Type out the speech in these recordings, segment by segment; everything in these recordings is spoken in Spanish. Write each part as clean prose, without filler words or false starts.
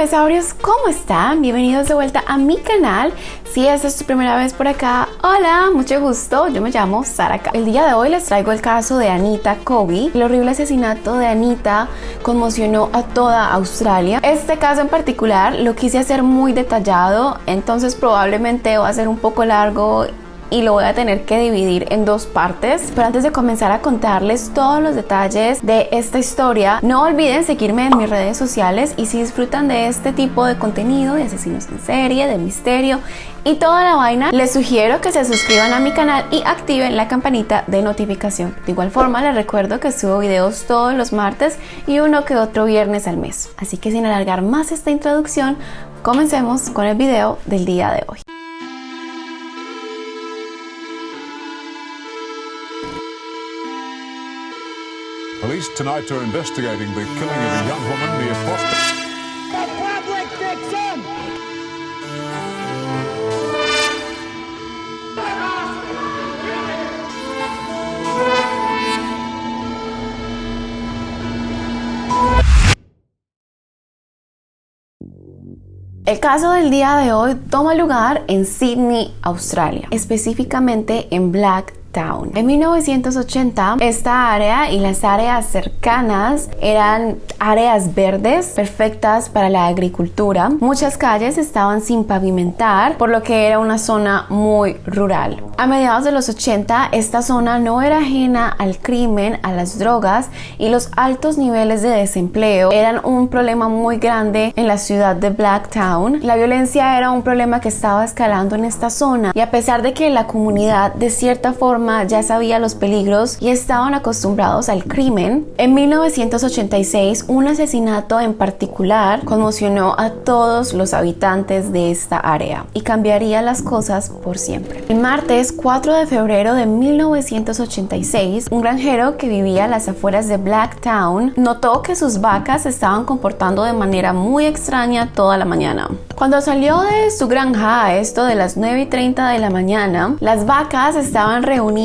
dinosaurios, ¿cómo están? Bienvenidos de vuelta a mi canal. Si esta es tu primera vez por acá, hola, mucho gusto, yo me llamo Sara K. El día de hoy les traigo el caso de Anita Covey. El horrible asesinato de Anita conmocionó a toda Australia. Este caso en particular lo quise hacer muy detallado, entonces probablemente va a ser un poco largo y lo voy a tener que dividir en dos partes. Pero antes de comenzar a contarles todos los detalles de esta historia, no olviden seguirme en mis redes sociales, y si disfrutan de este tipo de contenido de asesinos en serie, de misterio y toda la vaina, les sugiero que se suscriban a mi canal y activen la campanita de notificación. De igual forma les recuerdo que subo videos todos los martes y uno que otro viernes al mes. Así que sin alargar más esta introducción, comencemos con el video del día de hoy. Police tonight are investigating the killing of a young woman near Boston. The public fiction! El caso del día de hoy toma lugar en Sydney, Australia, específicamente en Black Town. En 1980, esta área y las áreas cercanas eran áreas verdes perfectas para la agricultura. Muchas calles estaban sin pavimentar, por lo que era una zona muy rural. A mediados de los 80, esta zona no era ajena al crimen, a las drogas, y los altos niveles de desempleo eran un problema muy grande en la ciudad de Black Town. La violencia era un problema que estaba escalando en esta zona, y a pesar de que la comunidad de cierta forma ya sabía los peligros y estaban acostumbrados al crimen, en 1986 un asesinato en particular conmocionó a todos los habitantes de esta área y cambiaría las cosas por siempre. El martes 4 de febrero de 1986, un granjero que vivía a las afueras de Black Town notó que sus vacas se estaban comportando de manera muy extraña toda la mañana. Cuando salió de su granja a esto de las 9:30 de la mañana, las vacas estaban reunidas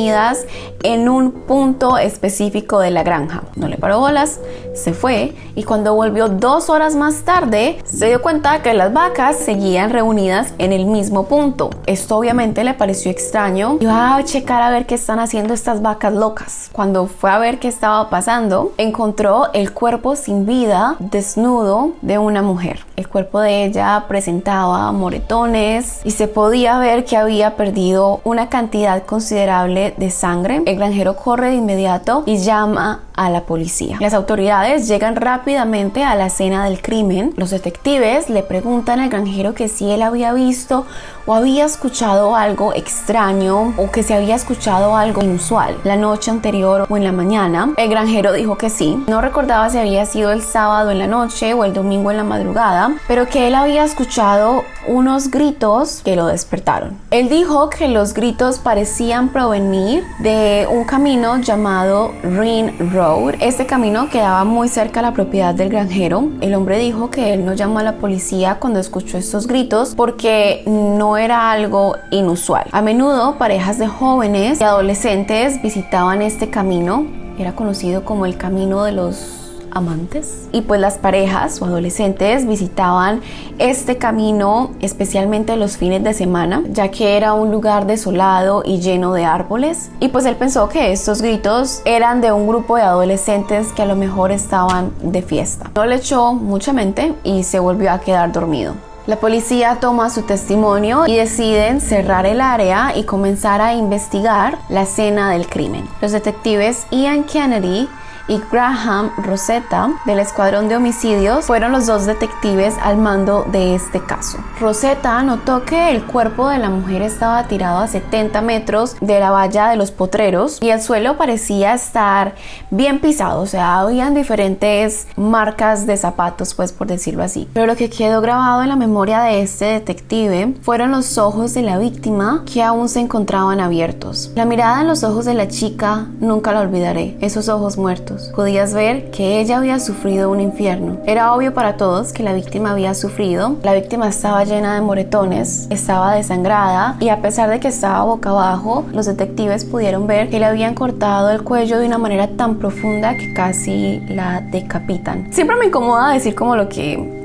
en un punto específico de la granja. No le paró bolas, se fue, y cuando volvió 2 horas más tarde se dio cuenta que las vacas seguían reunidas en el mismo punto. Esto obviamente le pareció extraño y va a checar a ver qué están haciendo estas vacas locas. Cuando fue a ver qué estaba pasando, encontró el cuerpo sin vida, desnudo, de una mujer. El cuerpo de ella presentaba moretones y se podía ver que había perdido una cantidad considerable de sangre. El granjero corre de inmediato y llama a la policía. Las autoridades llegan rápidamente a la escena del crimen. Los detectives le preguntan al granjero que si él había visto o había escuchado algo extraño, o que se había escuchado algo inusual la noche anterior o en la mañana. El granjero dijo que sí. No recordaba si había sido el sábado en la noche o el domingo en la madrugada, pero que él había escuchado unos gritos que lo despertaron. Él dijo que los gritos parecían provenir de un camino llamado Ring Road. Este camino quedaba muy cerca a la propiedad del granjero. El hombre dijo que él no llamó a la policía cuando escuchó estos gritos porque no era algo inusual. A menudo parejas de jóvenes y adolescentes visitaban este camino. Era conocido como el camino de los amantes, y pues las parejas o adolescentes visitaban este camino especialmente los fines de semana, ya que era un lugar desolado y lleno de árboles, y pues él pensó que estos gritos eran de un grupo de adolescentes que a lo mejor estaban de fiesta. No le echó mucha mente y se volvió a quedar dormido. La policía toma su testimonio y deciden cerrar el área y comenzar a investigar la escena del crimen. Los detectives Ian Kennedy y Graham Rosetta del escuadrón de homicidios fueron los dos detectives al mando de este caso. Rosetta notó que el cuerpo de la mujer estaba tirado a 70 metros de la valla de los potreros y el suelo parecía estar bien pisado, o sea, habían diferentes marcas de zapatos, pues por decirlo así. Pero lo que quedó grabado en la memoria de este detective fueron los ojos de la víctima, que aún se encontraban abiertos. La mirada en los ojos de la chica nunca la olvidaré, esos ojos muertos. Podías ver que ella había sufrido un infierno. Era obvio para todos que la víctima había sufrido. La víctima estaba llena de moretones, estaba desangrada, y a pesar de que estaba boca abajo, los detectives pudieron ver que le habían cortado el cuello de una manera tan profunda que casi la decapitan. Siempre me incomoda decir como lo que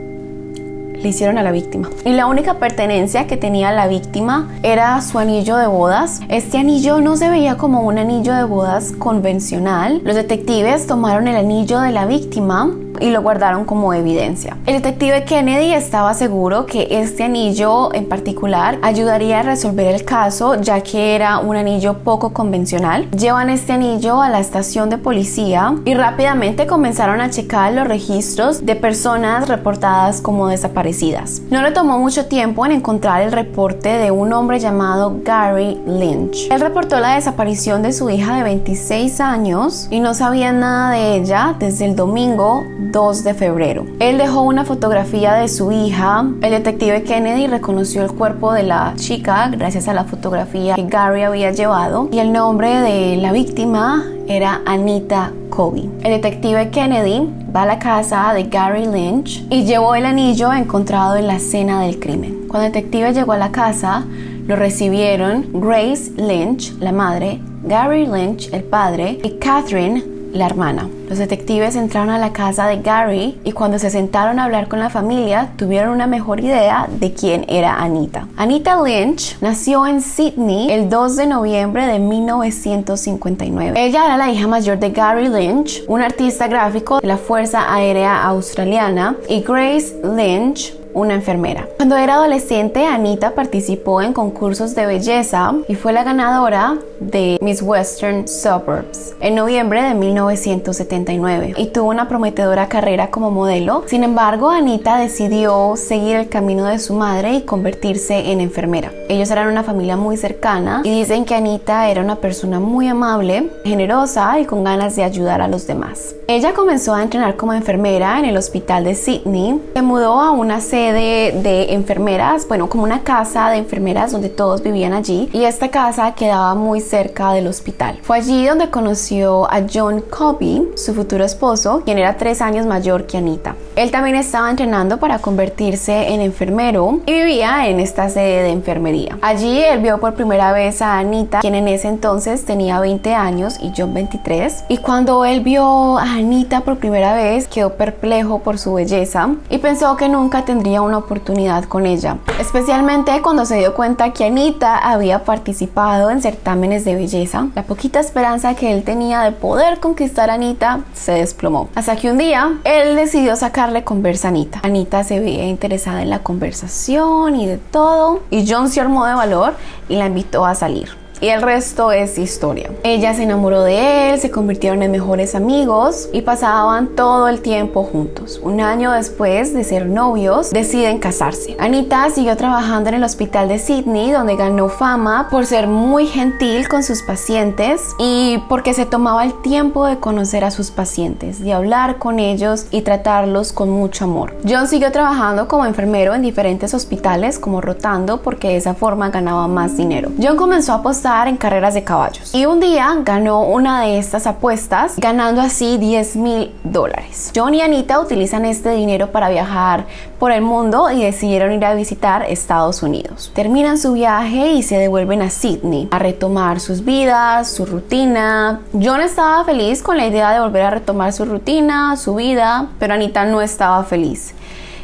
le hicieron a la víctima. Y la única pertenencia que tenía la víctima era su anillo de bodas. Este anillo no se veía como un anillo de bodas convencional. Los detectives tomaron el anillo de la víctima y lo guardaron como evidencia. El detective Kennedy estaba seguro que este anillo en particular ayudaría a resolver el caso, ya que era un anillo poco convencional. Llevan este anillo a la estación de policía y rápidamente comenzaron a checar los registros de personas reportadas como desaparecidas. No le tomó mucho tiempo en encontrar el reporte de un hombre llamado Gary Lynch. Él reportó la desaparición de su hija de 26 años y no sabía nada de ella desde el domingo 2 de febrero. Él dejó una fotografía de su hija. El detective Kennedy reconoció el cuerpo de la chica gracias a la fotografía que Gary había llevado y el nombre de la víctima era Anita Colby. El detective Kennedy va a la casa de Gary Lynch y llevó el anillo encontrado en la escena del crimen. Cuando el detective llegó a la casa, lo recibieron Grace Lynch, la madre, Gary Lynch, el padre, y Catherine, la hermana. Los detectives entraron a la casa de Gary y cuando se sentaron a hablar con la familia, tuvieron una mejor idea de quién era Anita. Anita Lynch nació en Sydney el 2 de noviembre de 1959. Ella era la hija mayor de Gary Lynch, un artista gráfico de la Fuerza Aérea Australiana, y Grace Lynch, una enfermera. Cuando era adolescente, Anita participó en concursos de belleza y fue la ganadora de Miss Western Suburbs en noviembre de 1979 y tuvo una prometedora carrera como modelo. Sin embargo, Anita decidió seguir el camino de su madre y convertirse en enfermera. Ellos eran una familia muy cercana y dicen que Anita era una persona muy amable, generosa y con ganas de ayudar a los demás. Ella comenzó a entrenar como enfermera en el hospital de Sydney. Se mudó a una sede de enfermeras, bueno, como una casa de enfermeras donde todos vivían allí, y esta casa quedaba muy cerca del hospital. Fue allí donde conoció a John Colby, su futuro esposo, quien era 3 años mayor que Anita. Él también estaba entrenando para convertirse en enfermero y vivía en esta sede de enfermería. Allí él vio por primera vez a Anita, quien en ese entonces tenía 20 años y John 23, y cuando él vio a Anita por primera vez quedó perplejo por su belleza y pensó que nunca tendría una oportunidad con ella, especialmente cuando se dio cuenta que Anita había participado en certámenes de belleza. La poquita esperanza que él tenía de poder conquistar a Anita se desplomó, hasta que un día él decidió sacarle conversa a Anita. Anita se veía interesada en la conversación y de todo, y John se armó de valor y la invitó a salir. Y el resto es historia. Ella se enamoró de él, se convirtieron en mejores amigos y pasaban todo el tiempo juntos. Un año después de ser novios, deciden casarse. Anita siguió trabajando en el hospital de Sydney, donde ganó fama por ser muy gentil con sus pacientes y porque se tomaba el tiempo de conocer a sus pacientes, de hablar con ellos y tratarlos con mucho amor. John siguió trabajando como enfermero en diferentes hospitales, como rotando, porque de esa forma ganaba más dinero. John comenzó a apostar en carreras de caballos y un día ganó una de estas apuestas, ganando así $10,000. John y Anita utilizan este dinero para viajar por el mundo y decidieron ir a visitar Estados Unidos. Terminan su viaje y se devuelven a Sydney a retomar sus vidas, su rutina. John estaba feliz con la idea de volver a retomar su rutina, su vida, pero Anita no estaba feliz.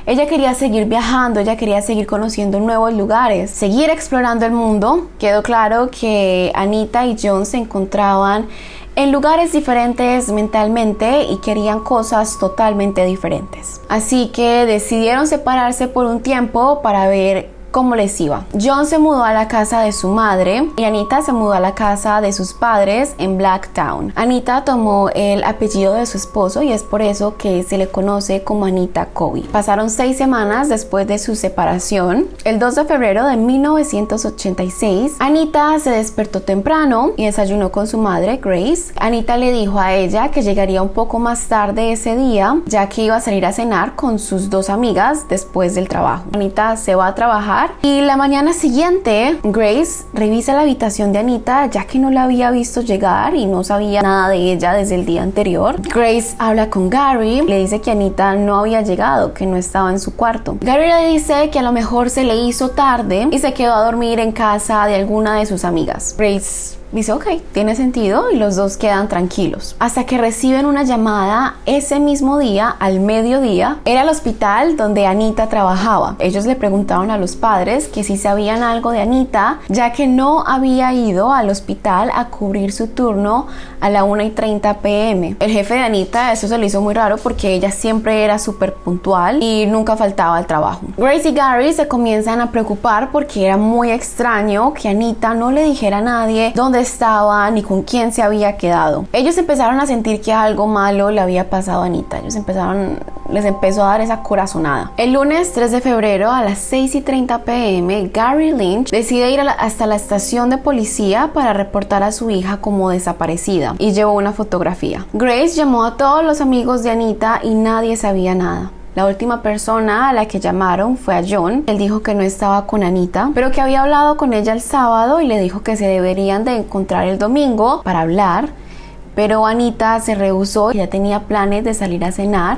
Ella quería seguir viajando, ella quería seguir conociendo nuevos lugares, seguir explorando el mundo. Quedó claro que Anita y John se encontraban en lugares diferentes mentalmente y querían cosas totalmente diferentes. Así que decidieron separarse por un tiempo para ver cómo les iba. John se mudó a la casa de su madre y Anita se mudó a la casa de sus padres en Blacktown. Anita tomó el apellido de su esposo y es por eso que se le conoce como Anita Colby. Pasaron 6 semanas después de su separación. El 2 de febrero de 1986, Anita se despertó temprano y desayunó con su madre, Grace. Anita le dijo a ella que llegaría un poco más tarde ese día, ya que iba a salir a cenar con sus 2 amigas después del trabajo. Anita se va a trabajar y la mañana siguiente Grace revisa la habitación de Anita, ya que no la había visto llegar y no sabía nada de ella desde el día anterior. Grace habla con Gary, le dice que Anita no había llegado, que no estaba en su cuarto. Gary le dice que a lo mejor se le hizo tarde y se quedó a dormir en casa de alguna de sus amigas. Grace dice, ok, tiene sentido, y los dos quedan tranquilos. Hasta que reciben una llamada ese mismo día, al mediodía. Era el hospital donde Anita trabajaba. Ellos le preguntaron a los padres que si sabían algo de Anita, ya que no había ido al hospital a cubrir su turno a la 1:30 p.m. El jefe de Anita, eso se le hizo muy raro porque ella siempre era súper puntual y nunca faltaba al trabajo. Grace y Gary se comienzan a preocupar porque era muy extraño que Anita no le dijera a nadie dónde estaba ni con quién se había quedado. Ellos empezaron a sentir que algo malo le había pasado a Anita. Les empezó a dar esa corazonada. El lunes 3 de febrero a las 6:30 p.m. Gary Lynch decide ir hasta la estación de policía para reportar a su hija como desaparecida y llevó una fotografía. Grace llamó a todos los amigos de Anita y nadie sabía nada. La última persona a la que llamaron fue a John. Él dijo que no estaba con Anita, pero que había hablado con ella el sábado y le dijo que se deberían de encontrar el domingo para hablar, pero Anita se rehusó y ya tenía planes de salir a cenar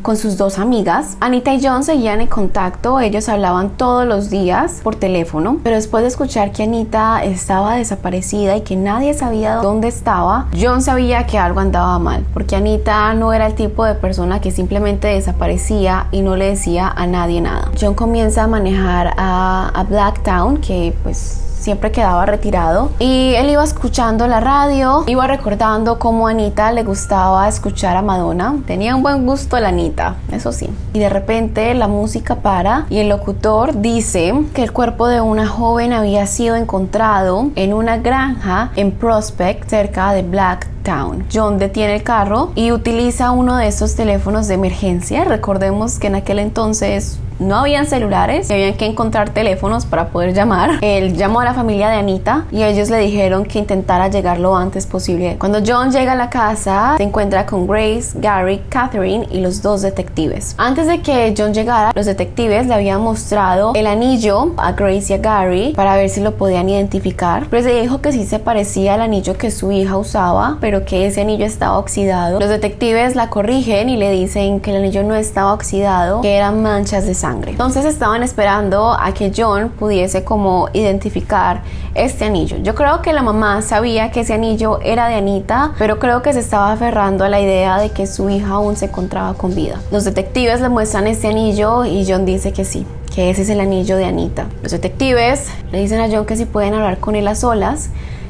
con sus dos amigas. Anita y John seguían en contacto, ellos hablaban todos los días por teléfono, pero después de escuchar que Anita estaba desaparecida y que nadie sabía dónde estaba, John sabía que algo andaba mal, porque Anita no era el tipo de persona que simplemente desaparecía y no le decía a nadie nada. John comienza a manejar a Blacktown, que pues siempre quedaba retirado, y él iba escuchando la radio, iba recordando cómo a Anita le gustaba escuchar a Madonna. Tenía un buen gusto la Anita, eso sí. Y de repente la música para y el locutor dice que el cuerpo de una joven había sido encontrado en una granja en Prospect, cerca de Blacktown. John detiene el carro y utiliza uno de esos teléfonos de emergencia. Recordemos que en aquel entonces no habían celulares y habían que encontrar teléfonos para poder llamar. Él llamó a la familia de Anita y ellos le dijeron que intentara llegar lo antes posible. Cuando John llega a la casa, se encuentra con Grace, Gary, Catherine y los dos detectives. Antes de que John llegara, los detectives le habían mostrado el anillo a Grace y a Gary para ver si lo podían identificar. Grace le dijo que sí se parecía al anillo que su hija usaba, pero que ese anillo estaba oxidado. Los detectives la corrigen y le dicen que el anillo no estaba oxidado, que eran manchas de sangre. Entonces estaban esperando a que John pudiese como identificar este anillo. Yo creo que la mamá sabía que ese anillo era de Anita, pero creo que se estaba aferrando a la idea de que su hija aún se encontraba con vida. Los detectives le muestran este anillo y John dice que sí, que ese es el anillo de Anita. Los detectives le dicen a John que si pueden hablar con él a solas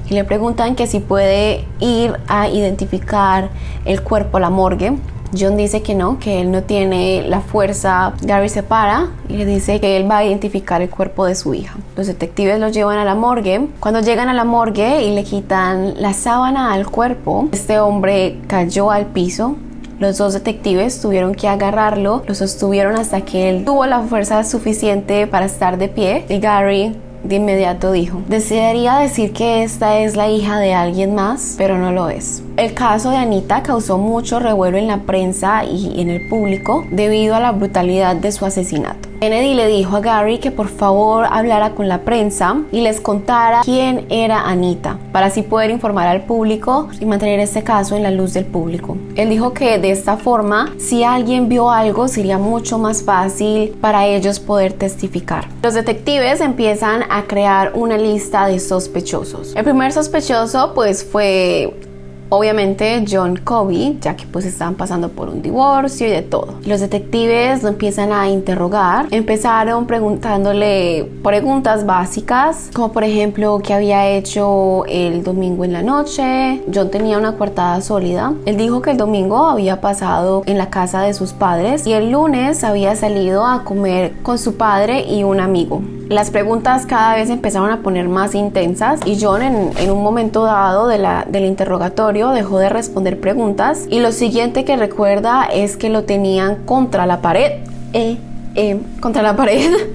y le preguntan que si puede ir a identificar el cuerpo a la morgue. John dice que no, que él no tiene la fuerza. Gary se para y le dice que él va a identificar el cuerpo de su hija. Los detectives lo llevan a la morgue. Cuando llegan a la morgue y le quitan la sábana al cuerpo, este hombre cayó al piso. Los dos detectives tuvieron que agarrarlo, lo sostuvieron hasta que él tuvo la fuerza suficiente para estar de pie. Y Gary de inmediato dijo: desearía decir que esta es la hija de alguien más, pero no lo es. El caso de Anita causó mucho revuelo en la prensa y en el público debido a la brutalidad de su asesinato. Kennedy le dijo a Gary que por favor hablara con la prensa y les contara quién era Anita, para así poder informar al público y mantener este caso en la luz del público. Él dijo que de esta forma, si alguien vio algo, sería mucho más fácil para ellos poder testificar. Los detectives empiezan a crear una lista de sospechosos. El primer sospechoso pues fue obviamente John Covey, ya que pues estaban pasando por un divorcio y de todo. Los detectives lo empiezan a interrogar. Empezaron preguntándole preguntas básicas, como por ejemplo qué había hecho el domingo en la noche. John tenía una coartada sólida. Él dijo que el domingo había pasado en la casa de sus padres y el lunes había salido a comer con su padre y un amigo. Las preguntas cada vez empezaron a poner más intensas y John en un momento dado del interrogatorio dejó de responder preguntas y lo siguiente que recuerda es que lo tenían contra la pared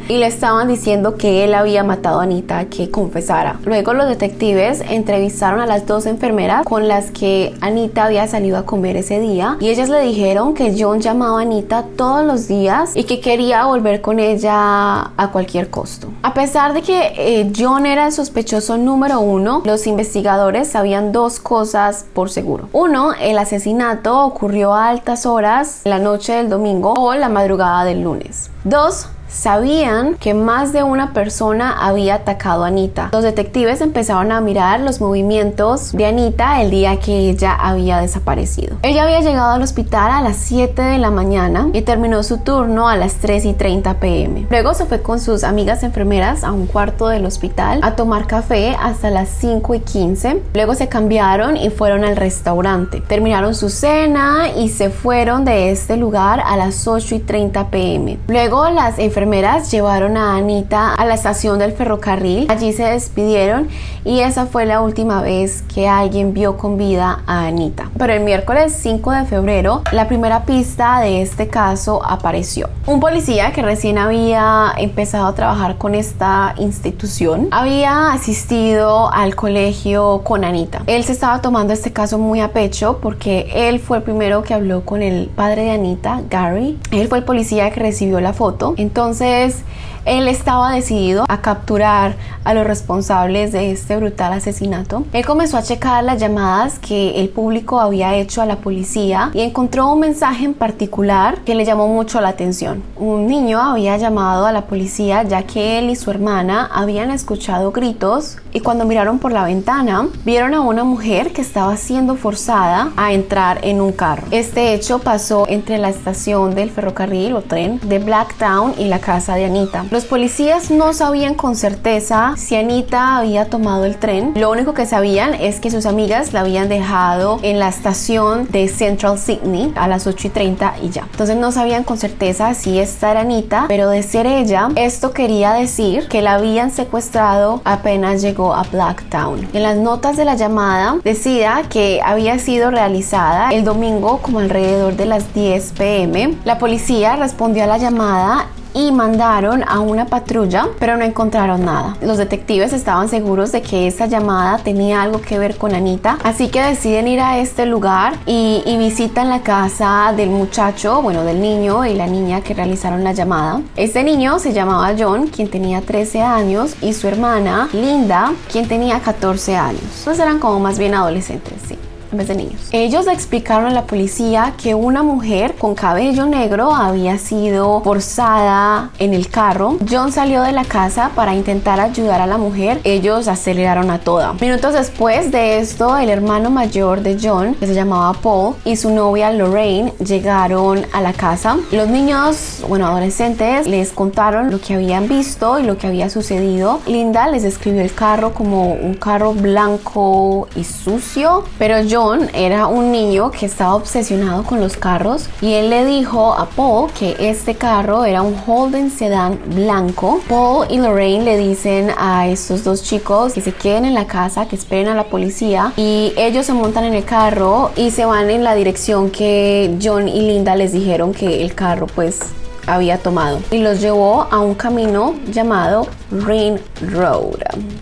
y le estaban diciendo que él había matado a Anita, que confesara. Luego los detectives entrevistaron a las dos enfermeras con las que Anita había salido a comer ese día y ellas le dijeron que John llamaba a Anita todos los días y que quería volver con ella a cualquier costo. A pesar de que John era el sospechoso número uno, los investigadores sabían dos cosas por seguro. Uno, el asesinato ocurrió a altas horas la noche del domingo o la madrugada del lunes. Dos, sabían que más de una persona había atacado a Anita. Los detectives empezaron a mirar los movimientos de Anita el día que ella había desaparecido. Ella había llegado al hospital a las 7 de la mañana y terminó su turno a las 3:30 p.m. Luego se fue con sus amigas enfermeras a un cuarto del hospital a tomar café hasta las 5:15. Luego se cambiaron y fueron al restaurante. Terminaron su cena y se fueron de este lugar a las 8:30 p.m. Luego las enfermeras llevaron a Anita a la estación del ferrocarril. Allí se despidieron y esa fue la última vez que alguien vio con vida a Anita. Pero el miércoles 5 de febrero, la primera pista de este caso apareció. Un policía que recién había empezado a trabajar con esta institución había asistido al colegio con Anita. Él se estaba tomando este caso muy a pecho porque él fue el primero que habló con el padre de Anita, Gary. Él fue el policía que recibió la foto. Entonces él estaba decidido a capturar a los responsables de este brutal asesinato. Él comenzó a checar las llamadas que el público había hecho a la policía y encontró un mensaje en particular que le llamó mucho la atención. Un niño había llamado a la policía ya que él y su hermana habían escuchado gritos y cuando miraron por la ventana vieron a una mujer que estaba siendo forzada a entrar en un carro. Este hecho pasó entre la estación del ferrocarril o tren de Blacktown y la casa de Anita. Los policías no sabían con certeza si Anita había tomado el tren. Lo único que sabían es que sus amigas la habían dejado en la estación de Central Sydney a las 8:30 y ya. Entonces no sabían con certeza si esta era Anita, pero de ser ella, esto quería decir que la habían secuestrado apenas llegó a Blacktown. En las notas de la llamada decía que había sido realizada el domingo como alrededor de las 10 p.m. La policía respondió a la llamada y mandaron a una patrulla, pero no encontraron nada. Los detectives estaban seguros de que esa llamada tenía algo que ver con Anita, así que deciden ir a este lugar y visitan la casa del muchacho, bueno, del niño y la niña que realizaron la llamada. Este niño se llamaba John, quien tenía 13 años, y su hermana Linda, quien tenía 14 años. Entonces eran como más bien adolescentes, sí, en vez de niños. Ellos le explicaron a la policía que una mujer con cabello negro había sido forzada en el carro. John salió de la casa para intentar ayudar a la mujer. Ellos aceleraron a toda. Minutos después de esto, el hermano mayor de John, que se llamaba Paul, y su novia Lorraine llegaron a la casa. Los niños, bueno, adolescentes, les contaron lo que habían visto y lo que había sucedido. Linda les describió el carro como un carro blanco y sucio, pero John era un niño que estaba obsesionado con los carros y él le dijo a Paul que este carro era un Holden sedán blanco. Paul y Lorraine le dicen a estos dos chicos que se queden en la casa, que esperen a la policía, y ellos se montan en el carro y se van en la dirección que John y Linda les dijeron que el carro pues había tomado, y los llevó a un camino llamado Ring Road.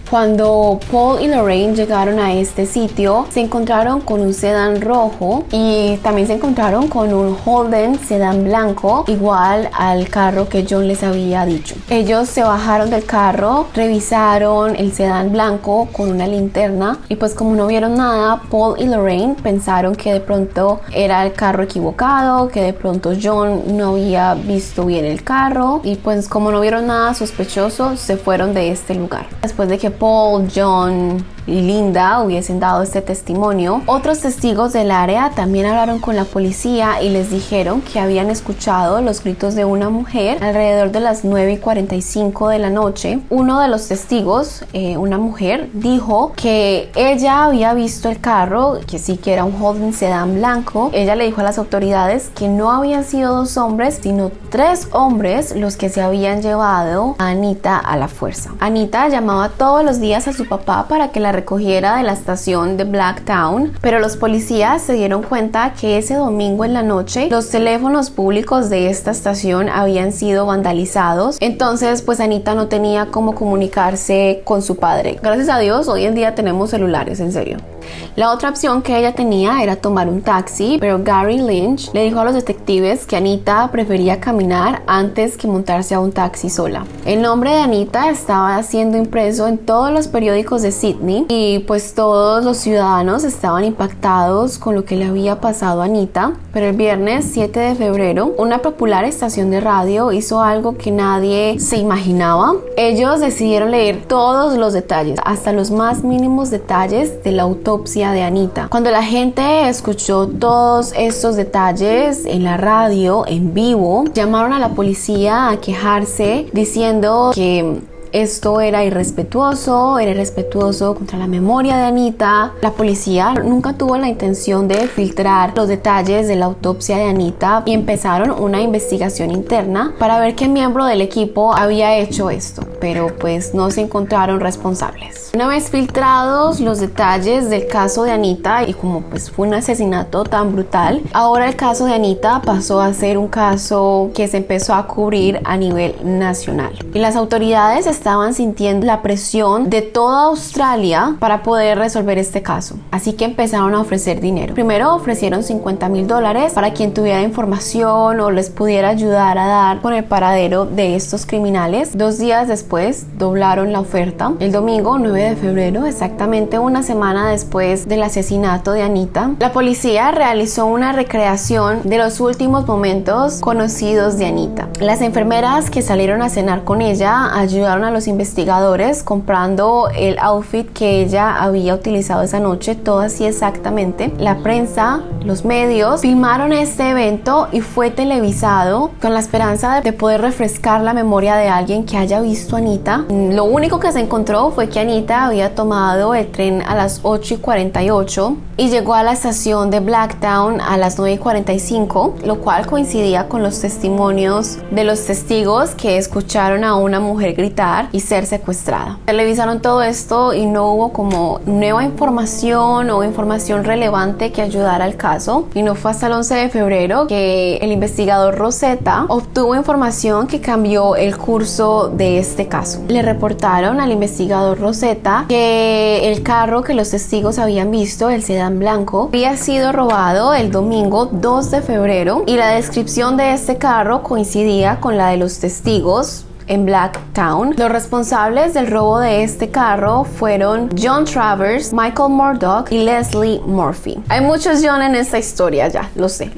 Cuando Paul y Lorraine llegaron a este sitio, se encontraron con un sedán rojo y también se encontraron con un Holden sedán blanco, igual al carro que John les había dicho. Ellos se bajaron del carro, revisaron el sedán blanco con una linterna y pues como no vieron nada, Paul y Lorraine pensaron que de pronto era el carro equivocado, que de pronto John no había visto bien el carro, y pues como no vieron nada sospechoso, se fueron de este lugar. Después de que Paul, John y Linda hubiesen dado este testimonio, otros testigos del área también hablaron con la policía y les dijeron que habían escuchado los gritos de una mujer alrededor de las 9:45 de la noche. Uno de los testigos, una mujer, dijo que ella había visto el carro, que sí que era un Holden sedán blanco. Ella le dijo a las autoridades que no habían sido dos hombres, sino tres hombres los que se habían llevado a Anita a la fuerza. Anita llamaba todos los días a su papá para que la recogiera de la estación de Blacktown, pero los policías se dieron cuenta que ese domingo en la noche los teléfonos públicos de esta estación habían sido vandalizados. Entonces pues Anita no tenía cómo comunicarse con su padre. Gracias a Dios hoy en día tenemos celulares, en serio. La otra opción que ella tenía era tomar un taxi, pero Gary Lynch le dijo a los detectives que Anita prefería caminar antes que montarse a un taxi sola. El nombre de Anita estaba siendo impreso en todos los periódicos de Sydney y pues todos los ciudadanos estaban impactados con lo que le había pasado a Anita. Pero el viernes 7 de febrero, una popular estación de radio hizo algo que nadie se imaginaba. Ellos decidieron leer todos los detalles, hasta los más mínimos detalles de la autopsia de Anita. Cuando la gente escuchó todos estos detalles en la radio, en vivo, llamaron a la policía a quejarse diciendo que esto era irrespetuoso contra la memoria de Anita. La policía nunca tuvo la intención de filtrar los detalles de la autopsia de Anita y empezaron una investigación interna para ver qué miembro del equipo había hecho esto, pero pues no se encontraron responsables. Una vez filtrados los detalles del caso de Anita y como pues fue un asesinato tan brutal, ahora el caso de Anita pasó a ser un caso que se empezó a cubrir a nivel nacional y las autoridades estaban sintiendo la presión de toda Australia para poder resolver este caso, así que empezaron a ofrecer dinero. Primero ofrecieron $50,000 para quien tuviera información o les pudiera ayudar a dar con el paradero de estos criminales. 2 días después doblaron la oferta. El domingo 9 de febrero, exactamente una semana después del asesinato de Anita, la policía realizó una recreación de los últimos momentos conocidos de Anita. Las enfermeras que salieron a cenar con ella ayudaron a los investigadores comprando el outfit que ella había utilizado esa noche, todo así exactamente. La prensa, los medios filmaron este evento y fue televisado con la esperanza de poder refrescar la memoria de alguien que haya visto a Anita. Lo único que se encontró fue que Anita había tomado el tren a las 8:48 y llegó a la estación de Blacktown a las 9:45, lo cual coincidía con los testimonios de los testigos que escucharon a una mujer gritar y ser secuestrada. Televisaron todo esto y no hubo como nueva información o información relevante que ayudara al caso, y no fue hasta el 11 de febrero que el investigador Rosetta obtuvo información que cambió el curso de este caso. Le reportaron al investigador Rosetta que el carro que los testigos habían visto, el sedán blanco, había sido robado el domingo 2 de febrero y la descripción de este carro coincidía con la de los testigos en Blacktown. Los responsables del robo de este carro fueron John Travers, Michael Murdoch y Leslie Murphy. Hay muchos John en esta historia ya, lo sé.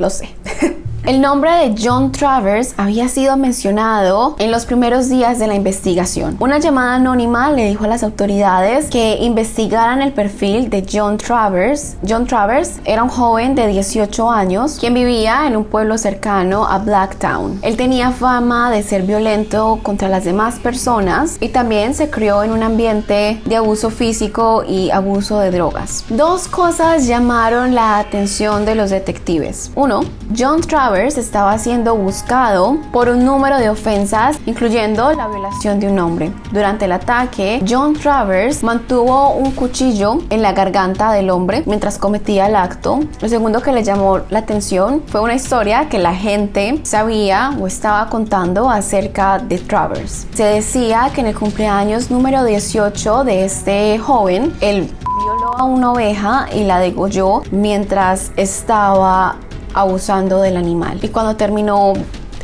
El nombre de John Travers había sido mencionado en los primeros días de la investigación. Una llamada anónima le dijo a las autoridades que investigaran el perfil de John Travers. John Travers era un joven de 18 años quien vivía en un pueblo cercano a Blacktown. Él tenía fama de ser violento contra las demás personas y también se crió en un ambiente de abuso físico y abuso de drogas. 2 cosas llamaron la atención de los detectives. 1. John Travers estaba siendo buscado por un número de ofensas, incluyendo la violación de un hombre. Durante el ataque, John Travers mantuvo un cuchillo en la garganta del hombre mientras cometía el acto. Lo segundo que le llamó la atención fue una historia que la gente sabía o estaba contando acerca de Travers. Se decía que en el cumpleaños número 18 de este joven, él violó a una oveja y la degolló mientras estaba abusando del animal, y cuando terminó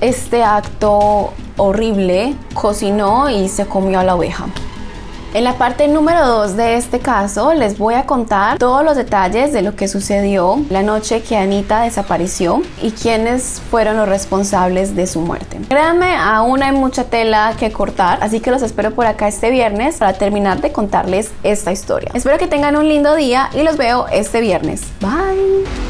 este acto horrible cocinó y se comió a la oveja. En la parte número 2 de este caso les voy a contar todos los detalles de lo que sucedió la noche que Anita desapareció y quiénes fueron los responsables de su muerte. Créanme, aún hay mucha tela que cortar, así que los espero por acá este viernes para terminar de contarles esta historia. Espero que tengan un lindo día y los veo este viernes. Bye.